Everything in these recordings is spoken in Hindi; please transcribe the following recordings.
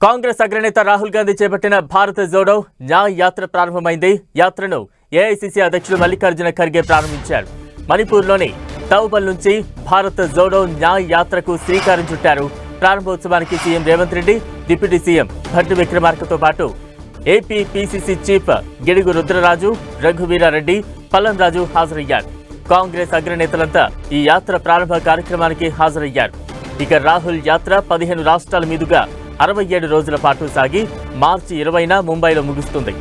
కాంగ్రెస్ అగ్రనేత రాహుల్ గాంధీ చేపట్టిన భారత జోడో న్యాయ్ యాత్ర ప్రారంభమైంది. యాత్రను ఏఐసీసీ అధ్యక్షుడు మల్లికార్జున ఖర్గే ప్రారంభించారు. మణిపూర్లోని తౌబల్ నుంచి భారత జోడో న్యాయ్ యాత్రకు శ్రీకారం చుట్టారు. ప్రారంభోత్సవానికి CM Revanth Reddy, deputy CM Bhatti విక్రమార్కతో పాటు AP PCC chief Gidugu Rudraraju, Raghuveera Reddy, Pallam Raju హాజరయ్యారు. కాంగ్రెస్ అగ్రనేతలంతా ఈ యాత్ర ప్రారంభ కార్యక్రమానికి హాజరయ్యారు. ఇక రాహుల్ యాత్ర 15 రాష్ట్రాల మీదుగా 67 రోజుల పాటు సాగి మార్చి 20న ముంబైలో ముగుస్తుంది.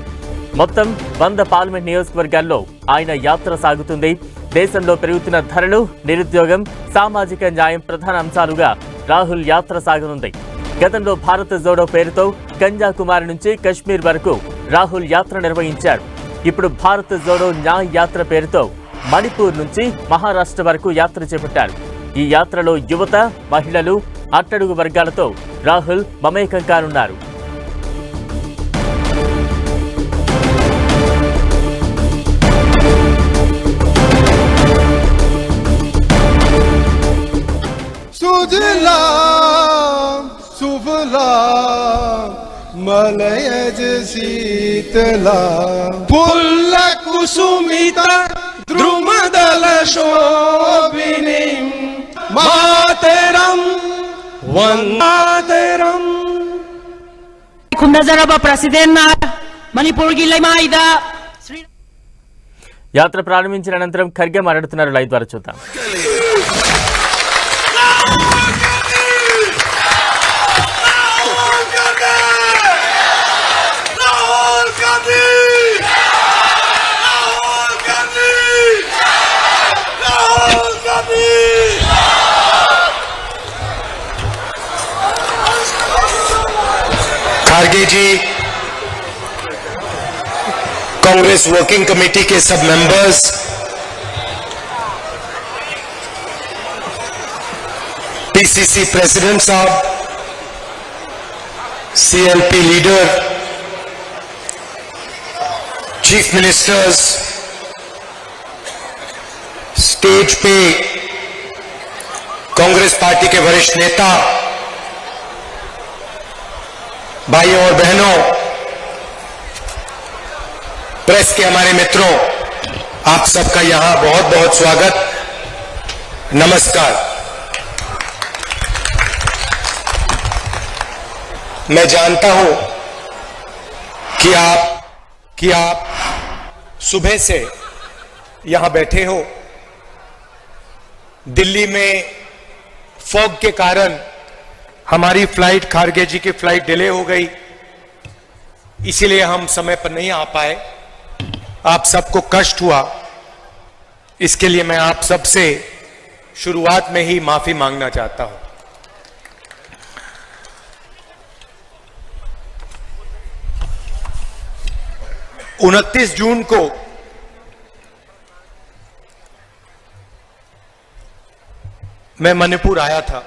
మొత్తం 100 పార్లమెంట్ నియోజకవర్గాల్లో ఆయన యాత్ర సాగుతుంది. దేశంలో పెరుగుతున్న ధరలు, నిరుద్యోగం, సామాజిక న్యాయం ప్రధాన అంశాలుగా రాహుల్ యాత్ర సాగనుంది. గతంలో భారత జోడో పేరుతో కన్యాకుమారి నుంచి కశ్మీర్ వరకు రాహుల్ యాత్ర నిర్వహించారు. ఇప్పుడు భారత జోడో న్యాయ్ యాత్ర పేరుతో మణిపూర్ నుంచి మహారాష్ట్ర వరకు యాత్ర చేపట్టారు. ఈ యాత్రలో యువత, మహిళలు, అట్టడుగు వర్గాలతో రాహుల్ మమేకం కానున్నారు. మలయజ శీతల పుల్ల కుసుమిత ద్రుమదల శోభిని మాతరం వందరం కుందజరబ ప్రసిద్ధెన్న మణిపూర్ గిల్లైమాయిద. యాత్ర ప్రారంభించిన అనంతరం ఖర్గే మాట్లాడుతున్నారు. లైవ్ ద్వారా చూద్దాం. खारगे जी, कांग्रेस वर्किंग कमेटी के सब मेंबर्स, पीसीसी प्रेसिडेंट साहब, CLP leader, chief ministers, stage पे कांग्रेस पार्टी के वरिष्ठ नेता, भाइयों और बहनों, प्रेस के हमारे मित्रों, आप सबका यहां बहुत बहुत स्वागत, नमस्कार। मैं जानता हूं कि आप सुबह से यहां बैठे हो। दिल्ली में फॉग के कारण हमारी फ्लाइट, खारगे जी की फ्लाइट डिले हो गई, इसीलिए हम समय पर नहीं आ पाए। आप सबको कष्ट हुआ, इसके लिए मैं आप सबसे शुरुआत में ही माफी मांगना चाहता हूं। उनतीस जून को मैं मणिपुर आया था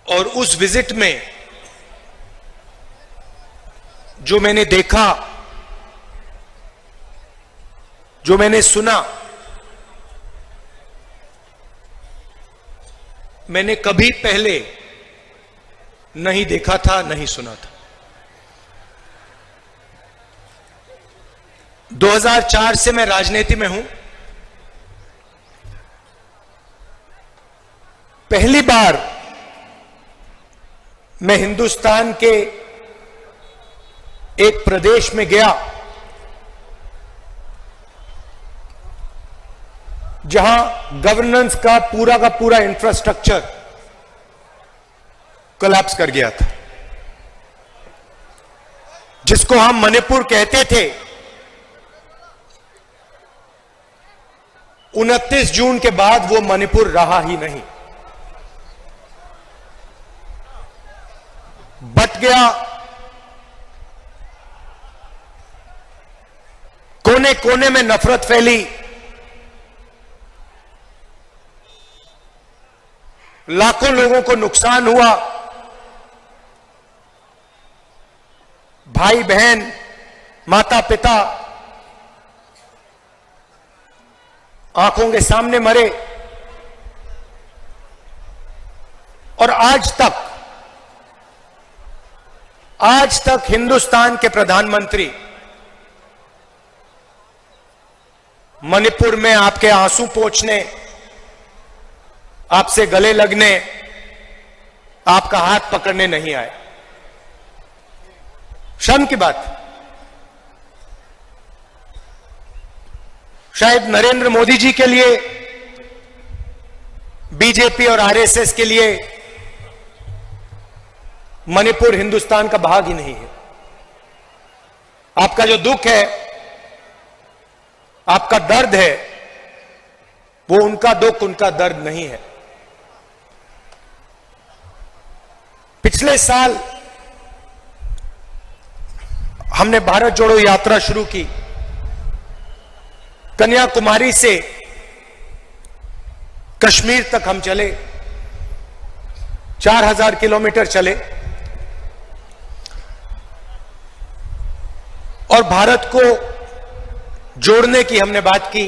और उस विजिट में जो मैंने देखा, जो मैंने सुना, मैंने कभी पहले नहीं देखा था, नहीं सुना था। 2004 से मैं राजनीति में हूं। पहली बार मैं हिंदुस्तान के एक प्रदेश में गया जहां गवर्नेंस का पूरा इंफ्रास्ट्रक्चर कोलैप्स कर गया था, जिसको हम मणिपुर कहते थे। 29 जून के बाद वो मणिपुर रहा ही नहीं, बट गया। कोने कोने में नफरत फैली, लाखों लोगों को नुकसान हुआ, भाई बहन, माता पिता आंखों के सामने मरे। और आज तक हिंदुस्तान के प्रधानमंत्री मणिपुर में आपके आंसू पोंछने, आपसे गले लगने, आपका हाथ पकड़ने नहीं आए। शर्म की बात। शायद नरेंद्र मोदी जी के लिए, बीजेपी और आरएसएस के लिए मणिपुर हिंदुस्तान का भाग ही नहीं है। आपका जो दुख है, आपका दर्द है, वो उनका दुख, उनका दर्द नहीं है। पिछले साल हमने भारत जोड़ो यात्रा शुरू की। कन्याकुमारी से कश्मीर तक हम चले, 4000 किलोमीटर चले और भारत को जोड़ने की हमने बात की,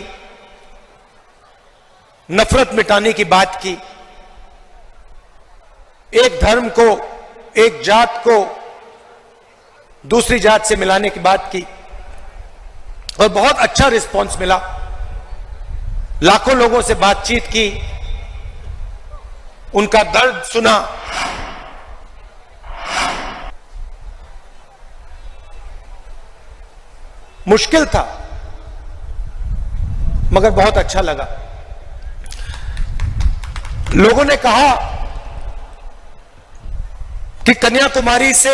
नफरत मिटाने की बात की, एक धर्म को, एक जात को दूसरी जात से मिलाने की बात की और बहुत अच्छा रिस्पांस मिला। लाखों लोगों से बातचीत की, उनका दर्द सुना। मुश्किल था मगर बहुत अच्छा लगा। लोगों ने कहा कि कन्याकुमारी से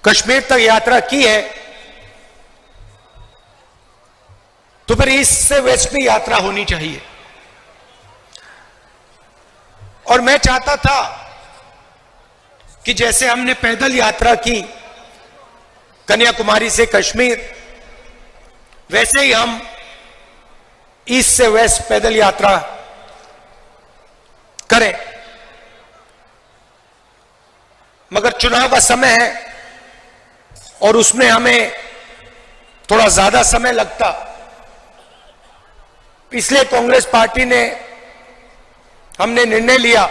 कश्मीर तक यात्रा की है तो फिर ईस्ट से वेस्ट में यात्रा होनी चाहिए। और मैं चाहता था कि जैसे हमने पैदल यात्रा की कन्याकुमारी से कश्मीर, वैसे ही हम ईस्ट से वेस्ट पैदल यात्रा करें। मगर चुनाव का समय है और उसमें हमें थोड़ा ज्यादा समय लगता, इसलिए कांग्रेस पार्टी ने, हमने निर्णय लिया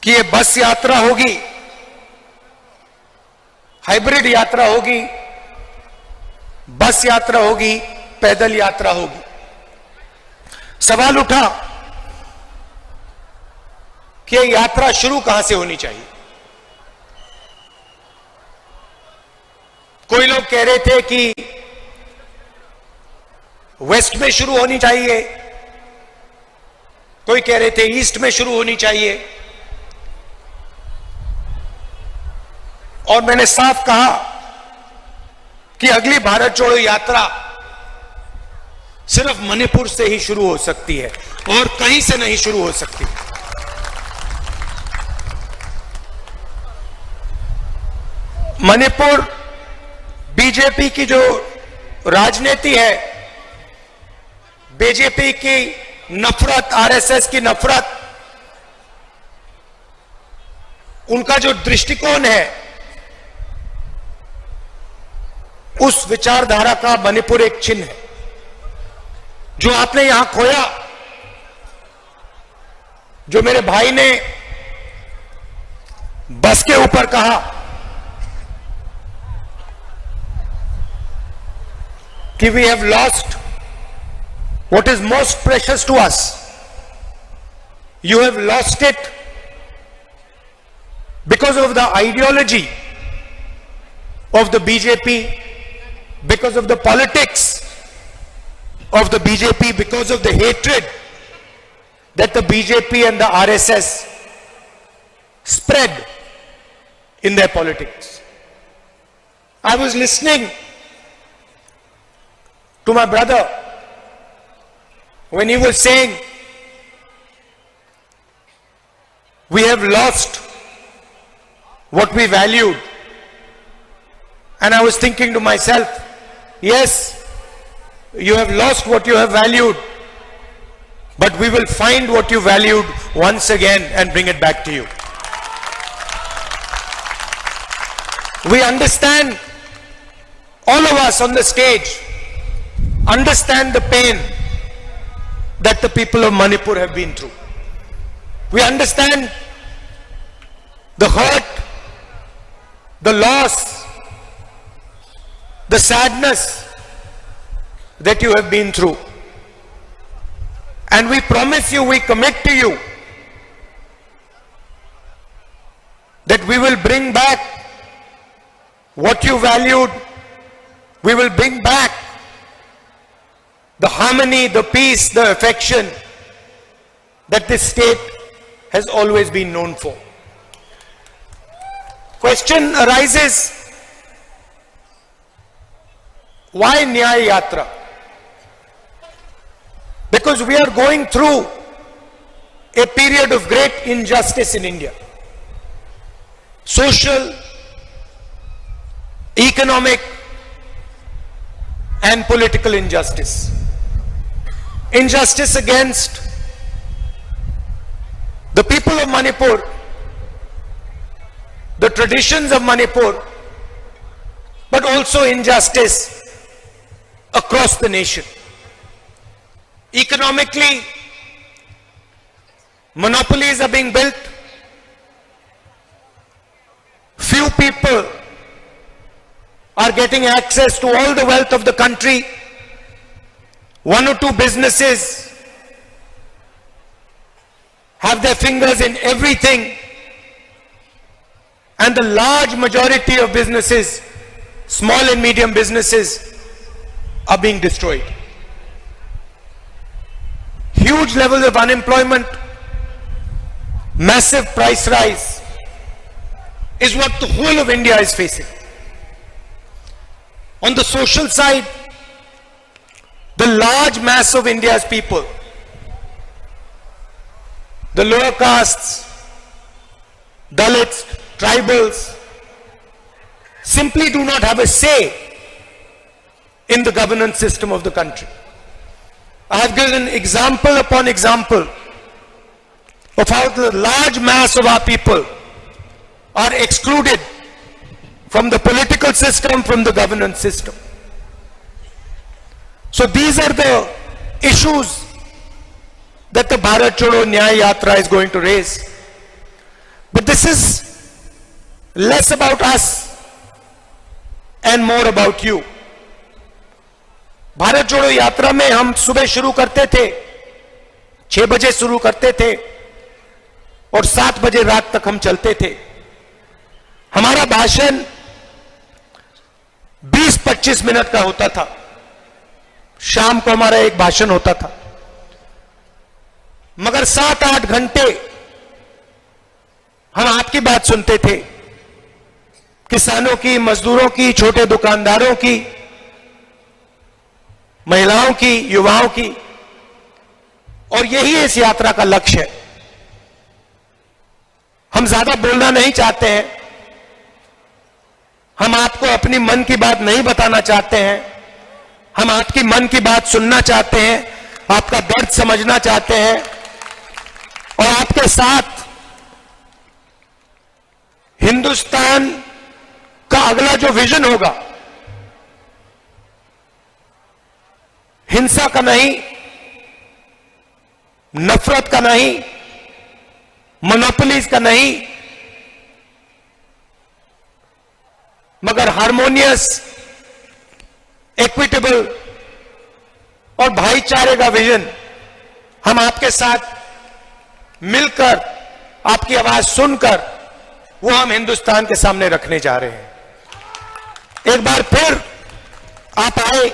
कि ये बस यात्रा होगी, हाइब्रिड यात्रा होगी, बस यात्रा होगी, पैदल यात्रा होगी। सवाल उठा कि ये यात्रा शुरू कहां से होनी चाहिए। कोई लोग कह रहे थे कि वेस्ट में शुरू होनी चाहिए, कोई कह रहे थे ईस्ट में शुरू होनी चाहिए। और मैंने साफ कहा कि अगली भारत जोड़ो यात्रा सिर्फ मणिपुर से ही शुरू हो सकती है और कहीं से नहीं शुरू हो सकती। मणिपुर बीजेपी की जो राजनीति है, बीजेपी की नफरत, आरएसएस की नफरत, उनका जो दृष्टिकोण है, उस विचारधारा का मणिपुर एक चिन्ह है। जो आपने यहां खोया, जो मेरे भाई ने बस के ऊपर कहा कि we have lost what is most precious to us, you have lost it because of the ideology of the BJP, because of the politics of the BJP, because of the hatred that the BJP and the RSS spread in their politics. I was listening to my brother when he was saying we have lost what we valued, and I was thinking to myself, yes, you have lost what you have valued, but we will find what you valued once again and bring it back to you. We understand, all of us on the stage understand the pain, that the people of Manipur have been through. We understand the hurt, the loss, the sadness that you have been through. And we promise you, we commit to you that we will bring back what you valued. We will bring back the harmony, the peace, the affection that this state has always been known for. Question arises, why Nyaya Yatra? Because we are going through a period of great injustice in India. Social, economic, and political injustice. Injustice against the people of Manipur, the traditions of Manipur, but also injustice across the nation. Economically, monopolies are being built. Few people are getting access to all the wealth of the country. One or two businesses have their fingers in everything, and the large majority of businesses, small and medium businesses, are being destroyed. Huge levels of unemployment, massive price rise is what the whole of India is facing. On the social side, the large mass of India's people, the lower castes, Dalits, tribals, simply do not have a say in the governance system of the country. I have given example upon example of how the large mass of our people are excluded from the political system, from the governance system. So these are the issues that the Bharat Chodo Nyaya Yatra is going to raise. But this is less about us and more about you. Bharat जोड़ो यात्रा में हम सुबह शुरू करते थे, 6 बजे शुरू करते थे और 7 बजे रात तक हम चलते थे. हमारा भाषण 20-25 मिनट का होता था. शाम को हमारा एक भाषण होता था, मगर 7-8 घंटे हम आपकी बात सुनते थे, किसानों की, मजदूरों की, छोटे दुकानदारों की, महिलाओं की, युवाओं की. और यही इस यात्रा का लक्ष्य है. हम ज्यादा बोलना नहीं चाहते हैं, हम आपको अपनी मन की बात नहीं बताना चाहते हैं, हम आपकी मन की बात सुनना चाहते हैं, आपका दर्द समझना चाहते हैं और आपके साथ हिंदुस्तान का अगला जो विजन होगा, हिंसा का नहीं, नफरत का नहीं, मोनोपोलीज का नहीं, मगर हार्मोनियस, इक्विटेबल और भाईचारे का विजन हम आपके साथ मिलकर, आपकी आवाज सुनकर, वो हम हिंदुस्तान के सामने रखने जा रहे हैं. एक बार फिर आप आए,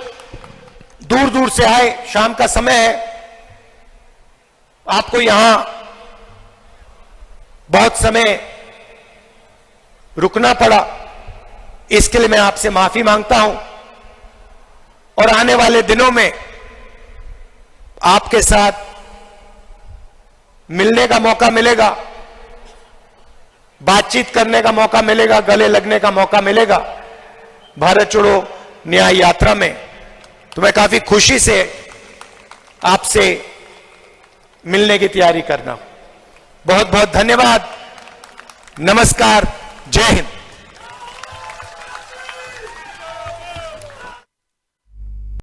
दूर दूर से आए, शाम का समय है, आपको यहां बहुत समय रुकना पड़ा, इसके लिए मैं आपसे माफी मांगता हूं. और आने वाले दिनों में आपके साथ मिलने का मौका मिलेगा, बातचीत करने का मौका मिलेगा, गले लगने का मौका मिलेगा भारत छोड़ो न्याय यात्रा में. तो मैं काफी खुशी से आपसे मिलने की तैयारी करना. बहुत बहुत धन्यवाद. नमस्कार. जय हिंद.